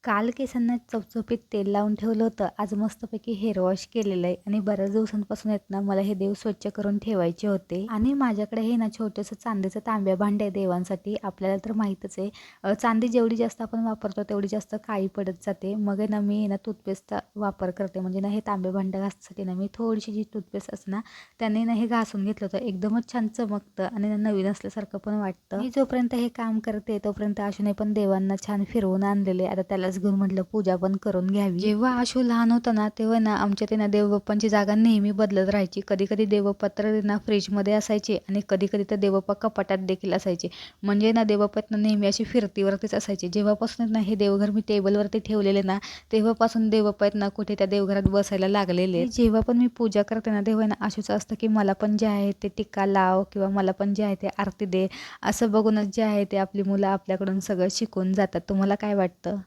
काल केसांना चपचपीत तेल लावून ठेवलं होतं. आज मस्तपैकी हेअर वॉश केलेलं आहे आणि बऱ्याच दिवसांपासून आहेत ना मला हे देव स्वच्छ करून ठेवायचे होते. आणि माझ्याकडे हे ना छोटंसं चांदीचं तांब्या भांडं आहे देवांसाठी. आपल्याला तर माहीतच आहे, चांदी जेवढी जास्त आपण वापरतो तेवढी जास्त काळी पडत जाते. मग आहे ना मी ना टूथपेस्टचा वापर करते. म्हणजे ना हे तांबे भांडं घासण्यासाठी ना मी थोडीशी जी टूथपेस्ट असते ना त्याने ना हे घासून घेतलं होतं. एकदमच छान चमकतं आणि ना नवीन असल्यासारखं पण वाटतं. मी जोपर्यंत हे काम करते तोपर्यंत आशूने पण देवांना छान फिरवून आणलेले. आता त्यालाच घेऊन म्हटलं पूजा पण करून घ्यावी. जेव्हा आशू लहान होता ना तेव्हा ना आमच्या ते ना देवबाप्पांची जागा नेहमी बदलत राहायची. कधी कधी देवबाप्पा तर ना फ्रीजमध्ये असायचे आणि कधी कधी तर देवबाप्पा कपाटात देखील असायचे. म्हणजे ना देवबाप्पात ना नेहमी अशी फिरतीवरतीच असायचे. जेव्हापासून ना हे देवघर मी टेबलवरती ठेवलेले ना तेव्हापासून देवबाप्पा आहेत ना कुठे त्या देवघरात बसायला लागलेले. जेव्हा पण मी पूजा करते ना तेव्हा ना आशूचं असतं की मला पण जे आहे ते टिक्का लाव किंवा मला पण जे आहे ते आरती दे. असं बघूनच जे आहे ते आपली मुलं आपल्याकडून सगळं शिकून जातात. तुम्हाला काय वाटतं?